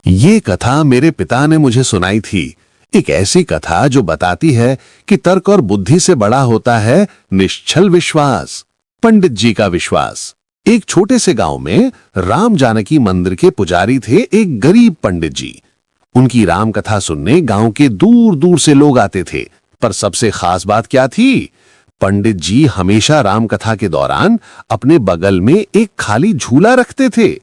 ये कथा मेरे पिता ने मुझे सुनाई थी। एक ऐसी कथा जो बताती है कि तर्क और बुद्धि से बड़ा होता है निश्चल विश्वास। पंडित जी का विश्वास। एक छोटे से गांव में राम जानकी मंदिर के पुजारी थे, एक गरीब पंडित जी। उनकी राम कथा सुनने गांव के दूर दूर से लोग आते थे। पर सबसे खास बात क्या थी? पंडित जी हमेशा राम कथा के दौरान अपने बगल में एक खाली झूला रखते थे।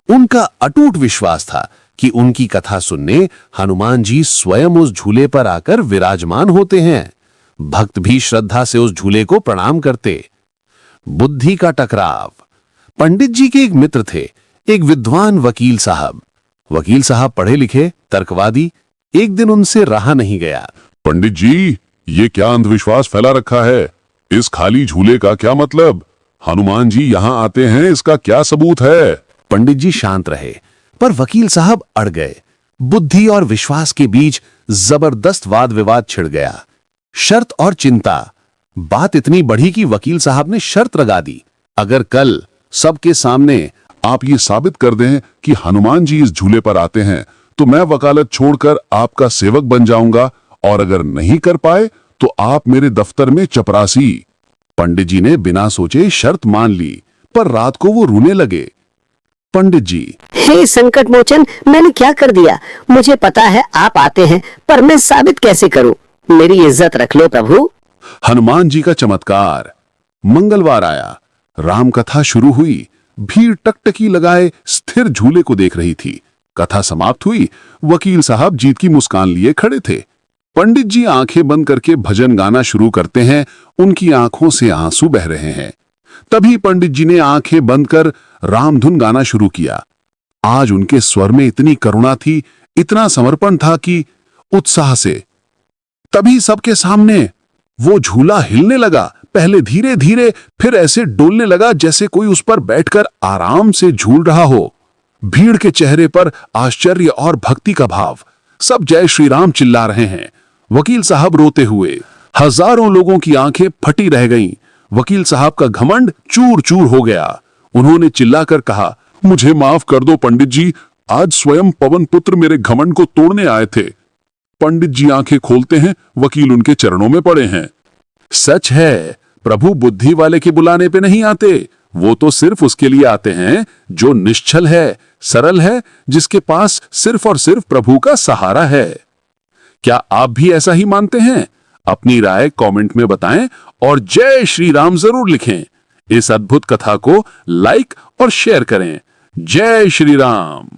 उनका अटूट विश्वास था कि उनकी कथा सुनने हनुमान जी स्वयं उस झूले पर आकर विराजमान होते हैं। भक्त भी श्रद्धा से उस झूले को प्रणाम करते। बुद्धि का टकराव। पंडित जी के एक मित्र थे, एक विद्वान वकील साहब। वकील साहब पढ़े लिखे, तर्कवादी। एक दिन उनसे रहा नहीं गया। पंडित जी, ये क्या अंधविश्वास फैला रखा है? इस खाली झूले का क्या मतलब? हनुमान जी यहाँ आते हैं, इसका क्या सबूत है? पंडित जी शांत रहे, पर वकील साहब अड़ गए। बुद्धि और विश्वास के बीच जबरदस्त वाद विवाद छिड़ गया। शर्त और चिंता। बात इतनी बढ़ी कि वकील साहब ने शर्त लगा दी, अगर कल सबके सामने आप ये साबित कर दें कि हनुमान जी इस झूले पर आते हैं, तो मैं वकालत छोड़कर आपका सेवक बन जाऊंगा, और अगर नहीं कर पाए तो आप मेरे दफ्तर में चपरासी। पंडित जी ने बिना सोचे शर्त मान ली, पर रात को वो रोने लगे। पंडित जी, हे संकट मोचन, मैंने क्या कर दिया? मुझे पता है आप आते हैं, पर मैं साबित कैसे करूं? मेरी इज्जत रख लो प्रभु। हनुमान जी का चमत्कार। मंगलवार आया, राम कथा शुरू हुई। भीड़ टकटकी लगाए स्थिर झूले को देख रही थी। कथा समाप्त हुई। वकील साहब जीत की मुस्कान लिए खड़े थे। पंडित जी आंखें बंद करके भजन गाना शुरू करते हैं। उनकी आंखों से आंसू बह रहे हैं। तभी पंडित जी ने आंखें बंद कर रामधुन गाना शुरू किया। आज उनके स्वर में इतनी करुणा थी, इतना समर्पण था कि उत्साह से। तभी सबके सामने वो झूला हिलने लगा। पहले धीरे धीरे, फिर ऐसे डोलने लगा जैसे कोई उस पर बैठकर आराम से झूल रहा हो। भीड़ के चेहरे पर आश्चर्य और भक्ति का भाव। सब जय श्री राम चिल्ला रहे हैं। वकील साहब रोते हुए। हजारों लोगों की आंखें फटी रह गईं। वकील साहब का घमंड चूर चूर हो गया। उन्होंने चिल्लाकर कहा, मुझे माफ कर दो पंडित जी, आज स्वयं पवन पुत्र मेरे घमंड को तोड़ने आए थे। पंडित जी आंखें खोलते हैं, वकील उनके चरणों में पड़े हैं। सच है, प्रभु बुद्धि वाले के बुलाने पे नहीं आते, वो तो सिर्फ उसके लिए आते हैं जो निश्चल है, सरल है, जिसके पास सिर्फ और सिर्फ प्रभु का सहारा है। क्या आप भी ऐसा ही मानते हैं? अपनी राय कमेंट में बताएं और जय श्री राम जरूर लिखें। इस अद्भुत कथा को लाइक और शेयर करें। जय श्री राम।